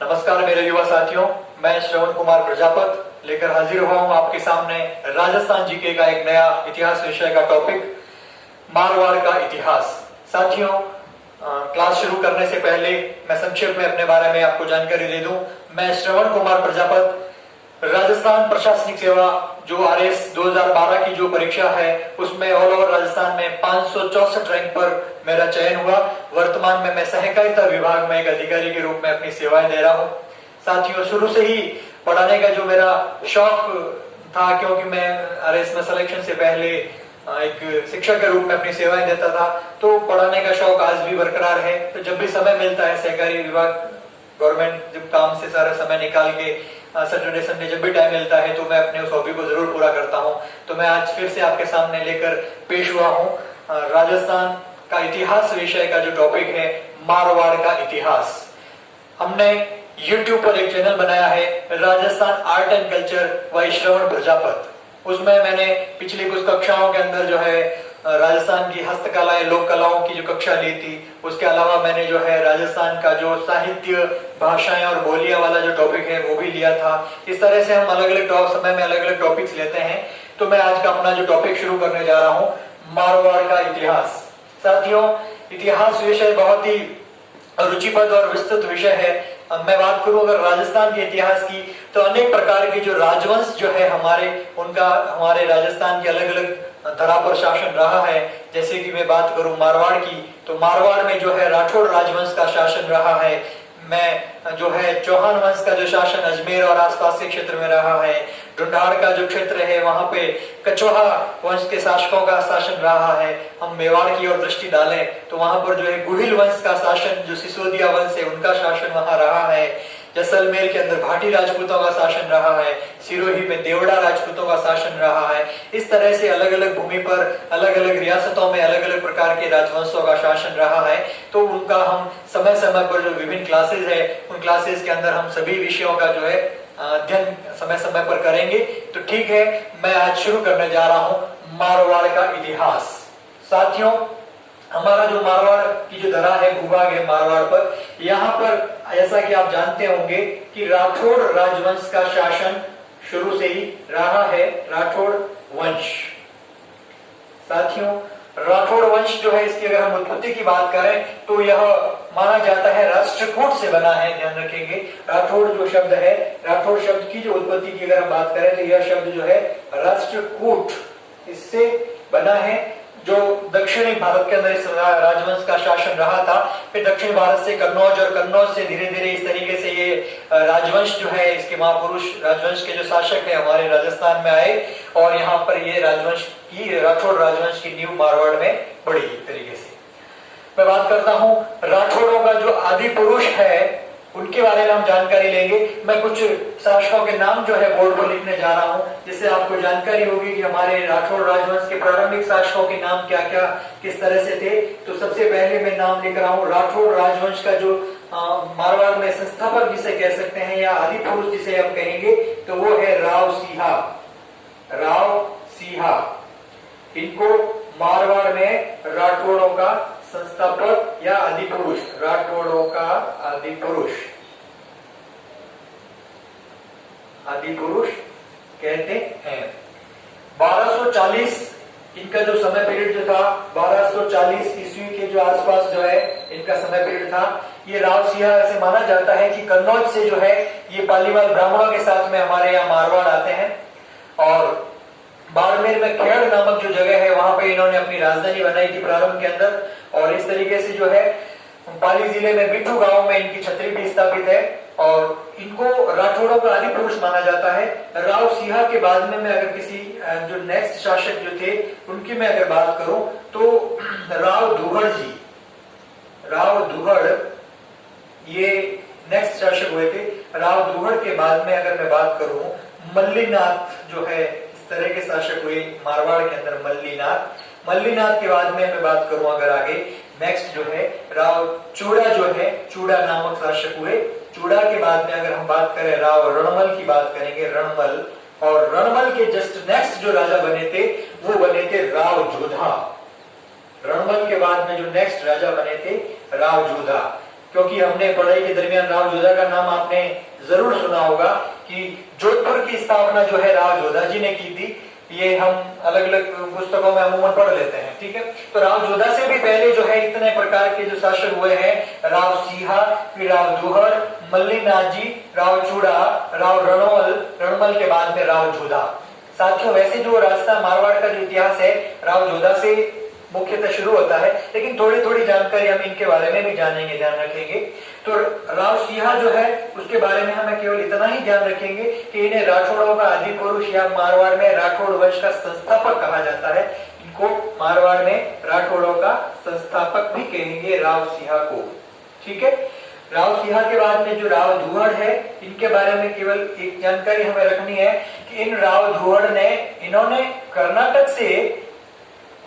नमस्कार मेरे युवा साथियों, मैं श्रवण कुमार प्रजापत लेकर हाजिर हुआ हूं आपके सामने राजस्थान जीके का एक नया इतिहास विषय का टॉपिक, मारवाड़ का इतिहास। साथियों, क्लास शुरू करने से पहले मैं संक्षेप में अपने बारे में आपको जानकारी दे दूं। मैं श्रवण कुमार प्रजापत, राजस्थान प्रशासनिक सेवा जो RS 2012 की जो परीक्षा है उसमें ऑल ओवर राजस्थान में 564 रैंक पर मेरा चयन हुआ। वर्तमान में मैं सहकारिता विभाग में एक अधिकारी के रूप में अपनी सेवाएं दे रहा हूं। साथियों, शुरू से ही पढ़ाने का जो मेरा शौक था, क्योंकि मैं RS में सिलेक्शन से पहले एक शिक्षक के रूप में अपनी सेवाएं देता था, तो पढ़ाने का शौक आज भी बरकरार है। तो जब भी समय मिलता है, सहकारी विभाग गवर्नमेंट जब काम से सारा समय निकाल के सैटरडे संडे जब भी टाइम मिलता है तो मैं अपने उस हॉबी को जरूर पूरा करता हूं। तो मैं आज फिर से आपके सामने लेकर पेश हुआ हूं राजस्थान का इतिहास विषय का जो टॉपिक है, मारवाड़ का इतिहास। हमने YouTube पर एक चैनल बनाया है, Rajasthan art and culture by Shravan Prajapat. उसमें मैंने पिछली कुछ कक्षाओं के अंदर जो है राजस्थान की हस्तकलाएं, लोक कलाओं की जो कक्षा ली थी, उसके अलावा मैंने जो है राजस्थान का जो साहित्य, भाषाएं और बोलियां वाला जो टॉपिक है वो भी लिया था। इस तरह से हम अलग अलग समय में अलग अलग टॉपिक्स लेते हैं। तो मैं आज का अपना जो टॉपिक शुरू करने जा रहा हूं, मारवाड़ का इतिहास। साथियों, इतिहास विषय बहुत ही रुचिप्रद और विस्तृत विषय है। मैं बात करूं अगर राजस्थान के इतिहास की, तो अनेक प्रकार के जो राजवंश जो है हमारे राजस्थान के अलग अलग धरा पर शासन रहा है। जैसे कि मैं बात करूं मारवाड़ की, तो मारवाड़ में जो है राठौड़ राजवंश का शासन रहा है। मैं जो है चौहान वंश का जो शासन अजमेर और आसपास के क्षेत्र में रहा है। ढूंढाड़ का जो क्षेत्र है वहां पे कछवाहा वंश के शासकों का शासन रहा है। हम मेवाड़ की ओर दृष्टि डालें तो वहां पर जो है गुहिल वंश का शासन, जो सिसोदिया वंश है उनका शासन वहां रहा है। जैसलमेर के अंदर भाटी राजपूतों का शासन रहा है। सिरोही में देवड़ा राजपूतों का शासन रहा है। इस तरह से अलग अलग भूमि पर अलग अलग रियासतों में अलग अलग प्रकार के राजवंशों का शासन रहा है। तो उनका हम समय समय पर जो विभिन्न क्लासेस है, उन क्लासेस के अंदर हम सभी विषयों का जो है अध्ययन समय समय पर करेंगे। तो ठीक है, मैं आज शुरू करने जा रहा हूं मारवाड़ का इतिहास। साथियों, हमारा जो मारवाड़ की जो धरा है, भूभाग है मारवाड़ पर, यहाँ पर ऐसा कि आप जानते होंगे कि राठौड़ राजवंश का शासन शुरू से ही रहा है, राठौड़ वंश। साथियों, राठौड़ वंश जो है, इसकी अगर हम उत्पत्ति की बात करें तो यह माना जाता है राष्ट्रकूट से बना है। ध्यान रखेंगे, राठौड़ जो शब्द है, राठौड़ शब्द की जो उत्पत्ति की अगर हम बात करें तो यह शब्द जो है राष्ट्रकूट, इससे बना है। जो दक्षिणी भारत के अंदर इस राजवंश का शासन रहा था, फिर दक्षिण भारत से कन्नौज और कन्नौज से धीरे धीरे इस तरीके से ये राजवंश जो है, इसके महापुरुष राजवंश के जो शासक है हमारे राजस्थान में आए और यहाँ पर ये राजवंश की, राठौड़ राजवंश की नींव मारवाड़ में पड़ी। एक तरीके से मैं बात करता हूँ राठौड़ों का जो आदि पुरुष है उनके बारे में हम जानकारी लेंगे। मैं कुछ शासकों के नाम जो है बोर्ड पर लिखने जा रहा हूं, जिससे आपको जानकारी होगी कि हमारे राठौड़ राजवंश के प्रारंभिक शासकों के नाम क्या क्या किस तरह से थे। तो सबसे पहले मैं नाम लिख रहा हूं राठौड़ राजवंश का जो मारवाड़ में संस्थापक जिसे कह सकते हैं या आदि पुरुष जिसे हम कहेंगे, तो वो है राव सिंहा। राव सिंहा, इनको मारवाड़ में राठौड़ों का संस्थापक या आदि पुरुष, राठौड़ों का आदि पुरुष कहते हैं। 1240 इनका जो समय पीरियड जो था, 1240 ईस्वी के जो आसपास जो है इनका समय पीरियड था। ये राव सिंहा, ऐसे माना जाता है कि कन्नौज से जो है ये पालीवाल ब्राह्मणों के साथ में हमारे यहाँ मारवाड़ आते हैं और बाड़मेर में खेड़ नामक जो जगह है वहां पे इन्होंने अपनी राजधानी बनाई थी प्रारंभ के अंदर। और इस तरीके से जो है पाली जिले में बिट्ठू गांव में इनकी छतरी भी स्थापित है और इनको राठौड़ों का आदि पुरुष माना जाता है। राव सिंहा के बाद में मैं अगर किसी जो नेक्स्ट शासक जो थे उनकी मैं अगर बात करूं तो राव दुहड़ जी, राव दुहड़ ये नेक्स्ट शासक हुए थे। राव दुहड़ के बाद में अगर मैं बात करूं, मल्लीनाथ जो है इस तरह के शासक हुए मारवाड़ के अंदर। मल्लीनाथ के बाद में मैं बात करूं अगर आगे, नेक्स्ट जो है राव चूड़ा जो है, चूड़ा नामक शासक हुए। चूड़ा के बाद में अगर हम बात करें राव रणमल की बात करेंगे, रणमल। और रणमल के जस्ट नेक्स्ट जो राजा बने थे वो बने थे राव जोधा। रणमल के बाद में जो नेक्स्ट राजा बने थे राव जोधा। क्योंकि हमने पढ़ाई के दरमियान राव जोधा का नाम आपने जरूर सुना होगा कि जोधपुर की स्थापना जो है राव जोधा जी ने की थी। ये हम अलग अलग पुस्तकों में अमूमन पढ़ लेते हैं, ठीक है। तो राव जोधा से भी पहले जो है इतने प्रकार के जो शासक हुए हैं, राव सिंहा, फिर राव दुहर, मल्लीनाथ जी, राव चूड़ा, राव रणमल के बाद में राव जोधा। साथियों, वैसे जो राजस्थान मारवाड़ का जो इतिहास है राव जोधा से मुख्यतः शुरू होता है, लेकिन थोड़ी थोड़ी जानकारी हम इनके बारे में भी जानेंगे, ध्यान रखेंगे। तो राव सिंहा जो है उसके बारे में हमें केवल इतना ही ध्यान रखेंगे कि इन्हें राठौड़ों का आदि पुरुष या मारवाड़ में राठौड़ वंश का संस्थापक कहा जाता है। इनको मारवाड़ में राठौड़ों का संस्थापक भी कहेंगे राव सिंहा को, ठीक है। राव सिंहा के बाद में जो राव दुहड़ है, इनके बारे में केवल एक जानकारी हमें रखनी है कि इन राव दुहड़ ने इन्होंने कर्नाटक से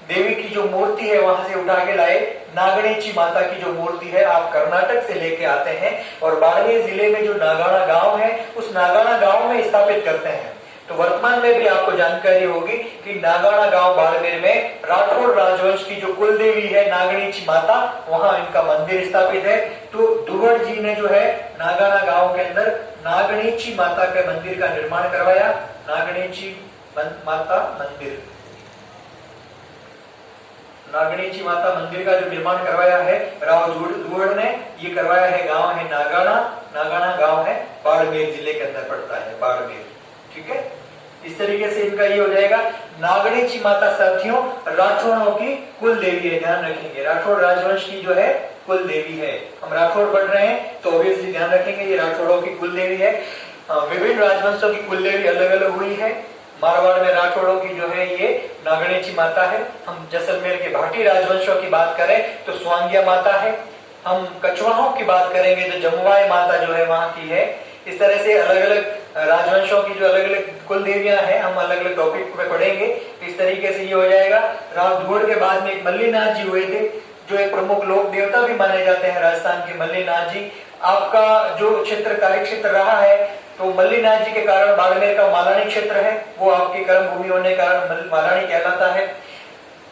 देवी की जो मूर्ति है वहां से उठा के लाए। नागणेची माता की जो मूर्ति है आप कर्नाटक से लेके आते हैं और बाड़मेर जिले में जो नागाना गांव है उस नागाना गांव में स्थापित करते हैं। तो वर्तमान में भी आपको जानकारी होगी कि नागाना गांव बाड़मेर में राठौड़ राजवंश की जो कुल देवी है नागणेची माता, वहां इनका मंदिर स्थापित है। तो दुहड़ जी ने जो है नागाना गांव के अंदर नागणेची माता के मंदिर का निर्माण करवाया। नागणेची माता मंदिर, नागणेची माता मंदिर का जो निर्माण करवाया है राव दुहड़ ने, ये करवाया है। गांव है नागाना, नागाना गांव है बाड़मेर जिले के अंदर पड़ता है, बाड़मेर, ठीक है। इस तरीके से इनका ये हो जाएगा। नागणेची माता साथियों राठौड़ों की कुल देवी है, ध्यान रखेंगे। राठौड़ राजवंश की जो है कुल देवी है। हम राठौड़ पढ़ रहे हैं तो ऑब्वियसली ध्यान रखेंगे ये राठौड़ों की कुल देवी है। विभिन्न राजवंशों की कुल देवी अलग अलग हुई है। मारवाड़ में राठौड़ों की जो है ये नागणेची माता है। हम जैसलमेर के भाटी राजवंशों की बात करें तो स्वांगिया माता है। हम कछवाहों की बात करेंगे तो जमुवाई माता जो है वहां की है। इस तरह से अलग अलग राजवंशों की जो अलग अलग कुल देवियां हैं हम अलग अलग टॉपिक पे पढ़ेंगे। इस तरीके से ये हो जाएगा। राव दुहड़ के बाद में एक मल्लीनाथ जी हुए थे जो एक प्रमुख लोक देवता भी माने जाते हैं राजस्थान के मल्लीनाथ जी। आपका जो क्षेत्र कार्य क्षेत्र रहा है तो मल्लीनाथ जी के कारण बाड़मेर का मालानी क्षेत्र है वो आपकी कर्म भूमि होने के कारण मालानी कहलाता है।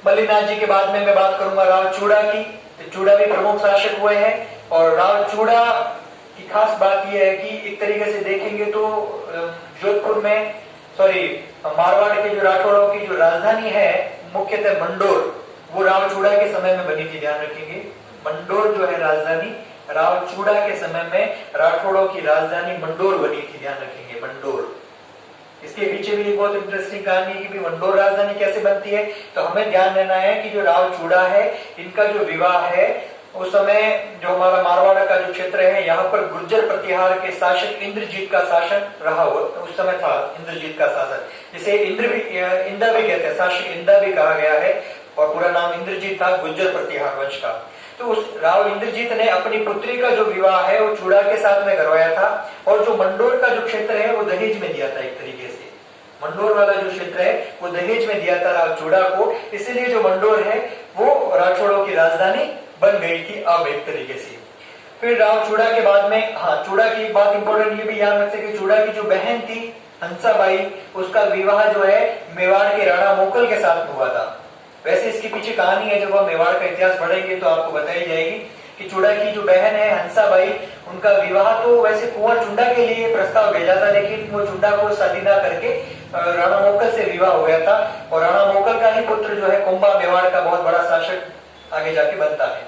मल्लीनाथ जी के बाद में मैं बात करूंगा राव चूड़ा की। तो चूड़ा भी प्रमुख शासक हुए हैं और राव चूड़ा की खास बात यह है कि एक तरीके से देखेंगे तो जोधपुर में मारवाड़ के जो राठौड़ों की जो राजधानी है मुख्यतः मंडोर, वो राव चूड़ा के समय में बनी थी, ध्यान रखेंगे। मंडोर जो है राजधानी राव चूड़ा के समय में राठौड़ों की राजधानी मंडोर बनी थी, ध्यान रखेंगे मंडोर। इसके पीछे भी एक बहुत इंटरेस्टिंग कहानी है कि मंडोर राजधानी कैसे बनती है। तो हमें ध्यान देना है कि जो राव चूड़ा है इनका जो विवाह है उस समय जो हमारा मारवाड़ का जो क्षेत्र है यहाँ पर गुर्जर प्रतिहार के शासक इंद्रजीत का शासन रहा हो, उस समय था इंद्रजीत का शासन, जिसे इंदा भी कहते हैं, शासक इंदा भी कहा गया है और पूरा नाम इंद्रजीत था गुर्जर प्रतिहार वंश का। तो उस राव इंद्रजीत ने अपनी पुत्री का जो विवाह है वो चूड़ा के साथ में करवाया था और जो मंडोर का जो क्षेत्र है वो दहेज में दिया था। एक तरीके से मंडोर वाला जो क्षेत्र है वो दहेज में दिया था राव चूड़ा को, इसीलिए जो मंडोर है वो राठौड़ों की राजधानी बन गई थी अब एक तरीके से। फिर राव चूड़ा के बाद में, चूड़ा की एक बात इंपॉर्टेंट ये भी याद रखते कि चूड़ा की जो बहन थी हंसाबाई, उसका विवाह जो है मेवाड़ के राणा मोकल के साथ हुआ था। वैसे इसके पीछे कहानी है, जब हम मेवाड़ का इतिहास पढ़ेंगे तो आपको बताई जाएगी कि चूड़ा की जो बहन है हंसाबाई, उनका विवाह तो वैसे कुंवर चुंडा के लिए प्रस्ताव भेजा था, लेकिन वो चुंडा को शादी ना करके राणा मोकल से विवाह हो गया था और राणा मोकल का ही पुत्र जो है कुंभा मेवाड़ का बहुत बड़ा शासक आगे जाके बनता है।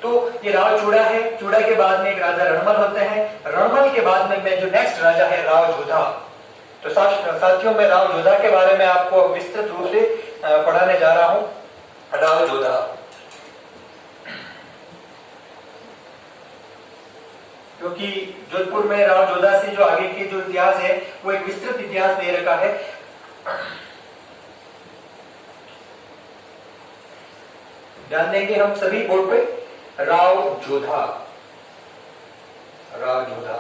तो ये राव चूड़ा है। चूड़ा के बाद में एक राजा रणमल होते हैं। रणमल के बाद में जो नेक्स्ट राजा है राव जोधा। तो साथियों मैं राव जोधा के बारे में आपको विस्तृत रूप से पढ़ाने जा रहा हूं। राव जोधा, क्योंकि जोधपुर में राव जोधा से जो आगे की जो इतिहास है वो एक विस्तृत इतिहास दे रखा है। ध्यान देंगे हम सभी बोर्ड पे। राव जोधा, राव जोधा।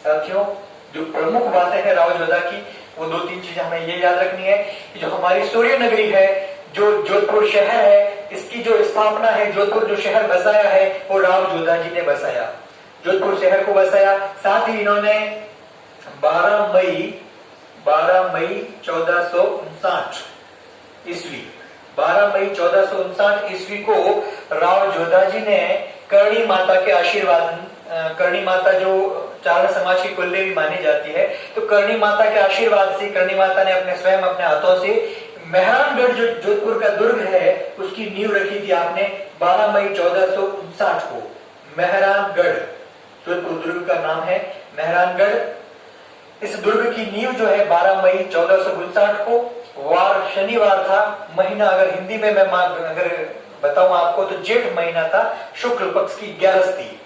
साथियों जो प्रमुख बातें हैं राव जोधा की वो दो तीन चीजें हमें ये याद रखनी है कि जो हमारी सूर्य नगरी है, जो जोधपुर शहर है, इसकी जो स्थापना है, जोधपुर जो शहर बसाया है वो राव जोधा जी ने बसाया, जोधपुर शहर को बसाया। साथ ही इन्होंने 12 मई 1459 ईस्वी 12 मई 1459 ईस्वी को राव जोधा जी ने करणी माता के आशीर्वाद, करणी माता जो चारण समाज की कुलदेवी मानी जाती है, तो करणी माता के आशीर्वाद से करणी माता ने अपने स्वयं अपने हाथों से मेहरानगढ़ जो जोधपुर का दुर्ग है उसकी नींव रखी थी आपने 12 मई 1459 को। मेहरानगढ़ जोधपुर दुर्ग का नाम है मेहरानगढ़। इस दुर्ग की नींव जो है 12 मई 1459 को, वार शनिवार था, महीना अगर हिंदी में मैं अगर बताऊं आपको तो जेठ महीना था, शुक्ल पक्ष की 11 थी।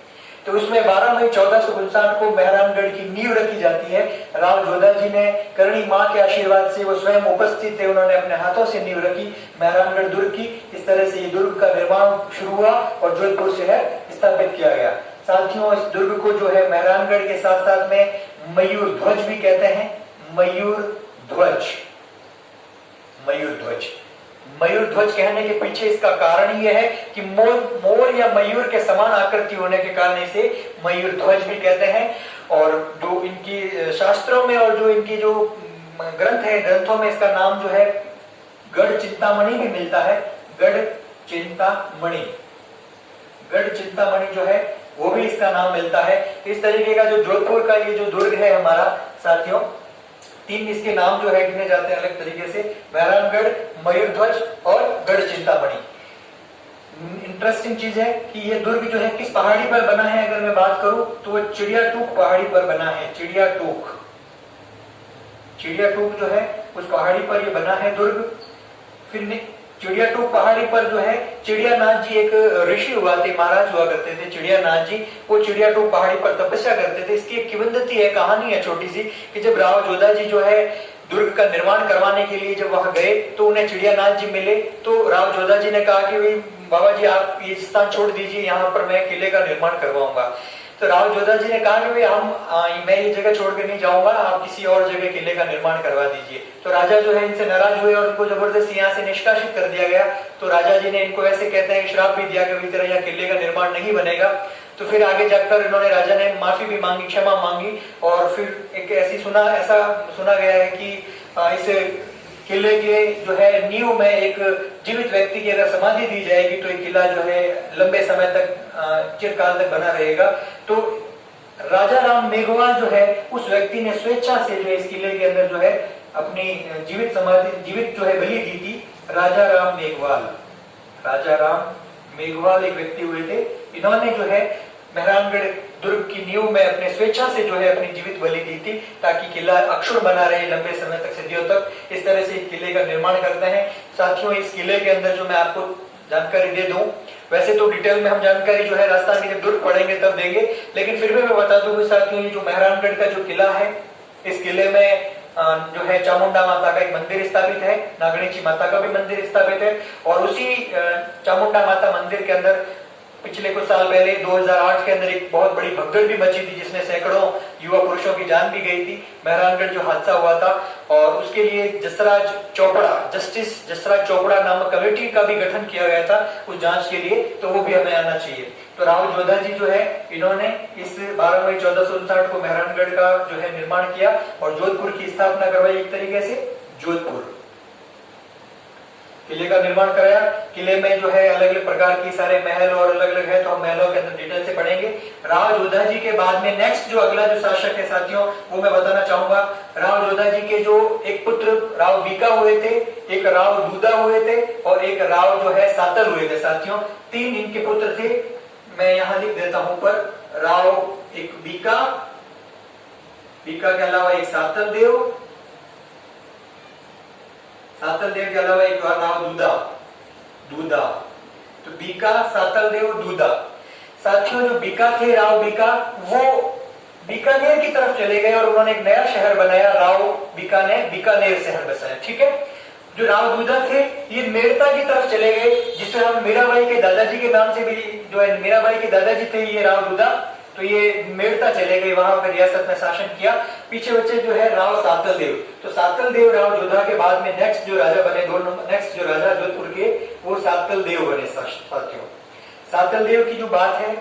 तो उसमें 12 मई 1459 को मेहरानगढ़ की नींव रखी जाती है। राव जोधा जी ने करणी माँ के आशीर्वाद से, वो स्वयं उपस्थित थे, उन्होंने अपने हाथों से नींव रखी मेहरानगढ़ दुर्ग की। इस तरह से ये दुर्ग का निर्माण शुरू हुआ और जोधपुर शहर स्थापित किया गया। साथियों, इस दुर्ग को जो है मेहरानगढ़ के साथ साथ में मयूर ध्वज भी कहते हैं। मयूर ध्वज, मयूर ध्वज, मयूर ध्वज कहने के पीछे इसका कारण यह है कि मोर या मयूर के समान आकृति होने के कारण इसे मयूर ध्वज भी कहते हैं। और जो इनकी शास्त्रों में और जो इनकी जो ग्रंथ है, ग्रंथों में इसका नाम जो है गढ़ चिंतामणि भी मिलता है। गढ़ चिंतामणि, गढ़ चिंतामणि जो है वो भी इसका नाम मिलता है। इस तरीके का जो जोधपुर का ये जो दुर्ग है हमारा साथियों, 3 इसके नाम जो है गिने जाते हैं अलग तरीके से, मेहरानगढ़, मयूर ध्वज और गढ़ चिंतामणि। इंटरेस्टिंग चीज है कि ये दुर्ग जो है किस पहाड़ी पर बना है, अगर मैं बात करूं तो वो चिड़ियाटूक पहाड़ी पर बना है। चिड़ियाटूक, चिड़ियाटूक जो है उस पहाड़ी पर ये बना है दुर्ग। फिर चिड़ियाटूक पहाड़ी पर जो है चिड़ियानाथ जी एक ऋषि हुआ थे, महाराज हुआ करते थे चिड़ियानाथ जी, वो चिड़ियाटूक पहाड़ी पर तपस्या करते थे। इसकी एक किंवदंती है, कहानी है छोटी सी, कि जब राव जोधा जी जो है दुर्ग का निर्माण करवाने के लिए जब वहां गए तो उन्हें चिड़ियानाथ जी मिले। तो राव जोधा जी ने कहा कि भाई बाबा जी आप ये स्थान छोड़ दीजिए, यहाँ पर मैं किले का निर्माण करवाऊंगा। तो राव जोधा जी ने कहा कि भाई मैं ये जगह छोड़ कर नहीं जाऊंगा, आप किसी और जगह किले का निर्माण करवा दीजिए। तो राजा जो है इनसे नाराज हुए और इनको जबरदस्ती यहाँ से निष्कासित कर दिया गया। तो राजा जी ने इनको ऐसे कहते हैं श्राप भी दिया कि तेरा यहाँ किले का निर्माण नहीं बनेगा। तो फिर आगे जाकर इन्होंने, राजा ने माफी भी मांगी, क्षमा मांगी, और फिर एक ऐसा सुना गया है कि इस किले के जो है नींव में एक जीवित व्यक्ति की अगर समाधि दी जाएगी तो ये किला जो है लंबे समय तक, चिरकाल तक बना रहेगा। तो राजा राम मेघवाल जो है उस व्यक्ति ने स्वेच्छा से जो इस किले के अंदर जो है अपनी जीवित समाधि, जीवित जो है बलि दी थी। राजा राम मेघवाल, राजा राम मेघवाल एक व्यक्ति हुए थे, इन्होंने जो है मेहरानगढ़ दुर्ग की नींव में अपने स्वेच्छा से जो है अपनी जीवित बलि दी थी, ताकि किला अक्षुण बना रहे लंबे समय तक, सदियों तक। इस तरह से किले का निर्माण करते हैं। साथियों, इस किले के अंदर जो मैं आपको जानकारी दे दूं, वैसे तो डिटेल में हम जानकारी जो है राजस्थान के जब दुर्ग पढ़ेंगे तब देंगे, लेकिन फिर भी मैं बता दूं साथियों, ये जो मेहरानगढ़ का जो किला है, इस किले में जो है चामुंडा माता का एक मंदिर स्थापित है, नागणीची माता का भी मंदिर स्थापित है। और उसी चामुंडा माता मंदिर के अंदर पिछले कुछ साल पहले 2008 के अंदर एक बहुत बड़ी भगदड़ भी मची थी, जिसमें सैकड़ों युवा पुरुषों की जान भी गई थी। मेहरानगढ़ जो हादसा हुआ था, और उसके लिए जस्टिस जसराज चोपड़ा नामक कमेटी का भी गठन किया गया था उस जांच के लिए, तो वो भी हमें आना चाहिए। तो राव जोधा जी जो है इन्होंने इस 12 मई 1459 को मेहरानगढ़ का जो है निर्माण किया और जोधपुर की स्थापना करवाई। एक तरीके से जोधपुर किले का निर्माण कराया। किले में जो है अलग अलग प्रकार की सारे महल और अलग अलग है, तो हम महलों के अंदर डिटेल से पढ़ेंगे। राव जोधा जी के बाद में नेक्स्ट जो अगला जो शासक है साथियों, वो मैं बताना चाहूंगा। राव जोधा जी के जो एक पुत्र राव बीका हुए थे, एक राव दूधा हुए थे और एक राव जो है सातल हुए थे साथियों। 3 इनके पुत्र थे, मैं यहाँ लिख देता हूं पर। राव एक बीका के अलावा एक सातल देव के अलावा एक राव दूधा। तो बीका, सातल देव, दूधा। साथियों, जो बीका थे, राव बीका, वो बीकानेर की तरफ चले गए और उन्होंने एक नया शहर बनाया, राव बीका ने बीकानेर शहर बसाया। ठीक है। जो राव दूधा थे, ये मेड़ता की तरफ चले गए, जिसे हम मीराबाई के दादाजी के नाम से भी, जो है मीराबाई के दादाजी थे ये राव दूधा, तो ये मेड़ता चले गए, वहां पर रियासत में शासन किया। पीछे बच्चे जो है राव सातल देव। तो सातल देव राव जोधा के बाद में नेक्स्ट जो राजा बने, नेक्स्ट जो राजा जोधपुर के, वो सातल देव बने साथियों। सातल देव की जो बात है,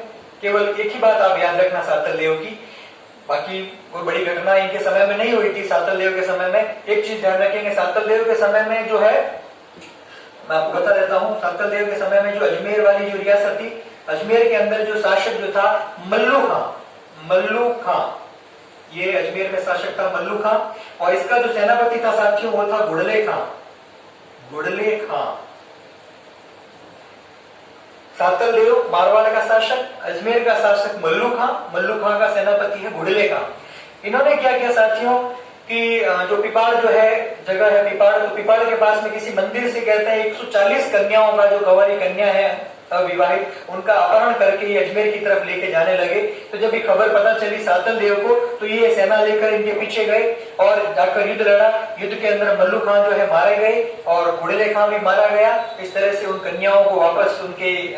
केवल एक ही बात आप याद रखना सातल देव की, बाकी कोई बड़ी घटना इनके समय में नहीं हुई थी। सातल देव के समय में एक चीज ध्यान रखेंगे, सातल देव के समय में जो है, मैं आपको बता देता हूँ, सातल देव के समय में जो अजमेर वाली जो रियासत थी, अजमेर के अंदर जो शासक जो था मल्लू खां, ये अजमेर में शासक था मल्लू खां। और इसका जो सेनापति था साथियों वो था घुड़ले खां। सातल देव मारवाड़ का शासक, अजमेर का शासक मल्लू खां का सेनापति है घुड़ले खां। इन्होंने क्या किया साथियों कि जो पिपाड़ जो है जगह है पिपाड़, तो पिपाड़ के पास में किसी मंदिर से कहते हैं 140 कन्याओं का जो कंवारी कन्या है अविवाहित, उनका अपहरण करके ये अजमेर की तरफ लेके जाने लगे। तो जब ये खबर पता चली सातल देव को, तो ये सेना लेकर इनके पीछे गए और जाकर युद्ध लड़ा। युद्ध के अंदर मल्लू खां जो है मारे गए और घुड़ले खां भी मारा गया। इस तरह से उन कन्याओं को वापस उनके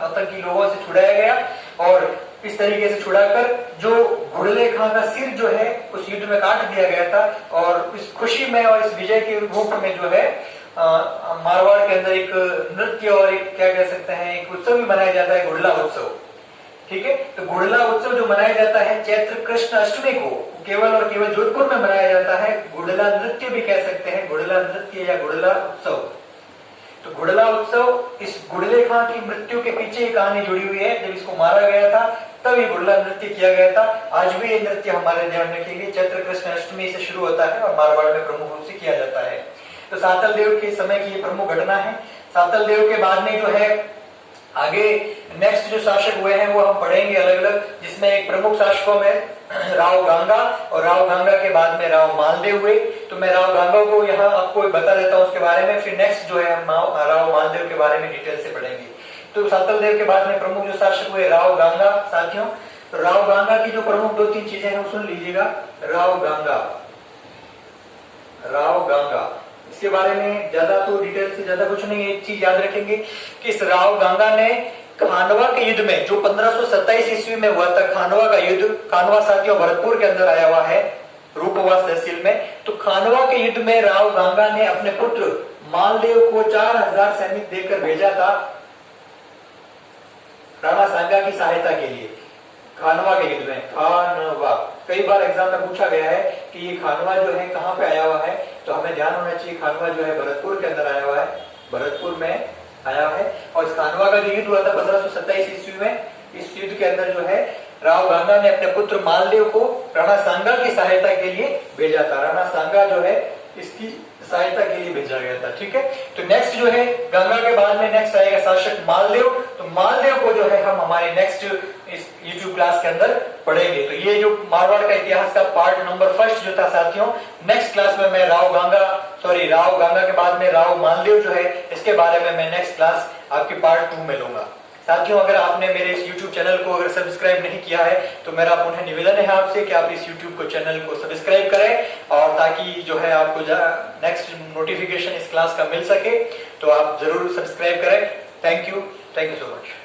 आतंकी लोगों से छुड़ाया गया और इस तरीके से छुड़ाकर जो घुड़ले खां का सिर जो है उस युद्ध में काट दिया गया था। और इस खुशी में और इस विजय के रूप में जो है मारवाड़ के अंदर एक नृत्य और एक क्या कह सकते हैं एक उत्सव भी मनाया जाता है, घुड़ला उत्सव। ठीक है, तो घुड़ला उत्सव जो मनाया जाता है चैत्र कृष्ण अष्टमी को केवल और केवल जोधपुर में मनाया जाता है। घुड़ला नृत्य भी कह सकते हैं, घुड़ला नृत्य या घुड़ला उत्सव। तो घुड़ला उत्सव इस घुड़ले खां की मृत्यु के पीछे एक कहानी जुड़ी हुई है। जब इसको मारा गया था तब ये घुड़ला नृत्य किया गया था। आज भी ये नृत्य हमारे ध्यान रखेंगे, चैत्र कृष्ण अष्टमी से शुरू होता है और मारवाड़ में प्रमुख रूप से किया जाता है। तो सातल देव के समय की ये प्रमुख घटना है। सातल देव के बाद में जो है आगे नेक्स्ट जो शासक हुए हैं वो हम पढ़ेंगे अलग अलग, जिसमें एक प्रमुख शासकों में राव गांगा और राव गांगा के बाद में राव मालदेव हुए। तो मैं राव गांगा को यहाँ आपको बता देता हूँ उसके बारे में, फिर नेक्स्ट जो है हम राव मालदेव के बारे में डिटेल से पढ़ेंगे। तो सातल देव के बाद में प्रमुख जो शासक हुए राव गांगा साथियों। तो राव गांगा की जो प्रमुख 2-3 चीजें हैं वो सुन लीजिएगा। राव गांगा इसके बारे में ज्यादा तो डिटेल से ज्यादा कुछ नहीं, एक चीज याद रखेंगे कि इस राव गांगा ने खानवा के युद्ध में जो 1527 ईस्वी में हुआ था, खानवा का युद्ध, खानवा साथियों भरतपुर के अंदर आया हुआ है रूपवास तहसील में। तो खानवा के युद्ध में राव गांगा ने अपने पुत्र मालदेव को 4000 सैनिक देकर भेजा था राणा सांगा की सहायता के लिए। खानवा के युद्ध में, खानवा कई बार एग्जाम में पूछा गया है कि ये खानवा जो है कहाँ पे आया हुआ है, तो हमें ध्यान होना चाहिए खानवा जो है भरतपुर के अंदर आया हुआ है, भरतपुर में आया है। और इस खानवा का जो युद्ध हुआ था 1527 ईस्वी में, इस युद्ध के अंदर जो है राव गांगा ने अपने पुत्र मालदेव को राणा सांगा की सहायता के लिए भेजा था। राणा सांगा जो है इसकी सहायता के लिए भेजा गया था। ठीक है, तो नेक्स्ट जो है गंगा के बाद में नेक्स्ट आएगा शासक मालदेव। तो मालदेव को जो है हम हमारे नेक्स्ट इस YouTube क्लास के अंदर पढ़ेंगे। तो ये जो मारवाड़ का इतिहास का पार्ट नंबर 1 जो था साथियों, नेक्स्ट क्लास में मैं राव गांगा के बाद में राव मालदेव जो है इसके बारे में मैं नेक्स्ट क्लास आपके पार्ट 2 में लूंगा। साथियों, अगर आपने मेरे इस YouTube चैनल को अगर सब्सक्राइब नहीं किया है तो मेरा पुनः निवेदन है आपसे कि आप इस YouTube को चैनल को सब्सक्राइब करें और ताकि जो है आपको नेक्स्ट नोटिफिकेशन इस क्लास का मिल सके, तो आप जरूर सब्सक्राइब करें। Thank you so much.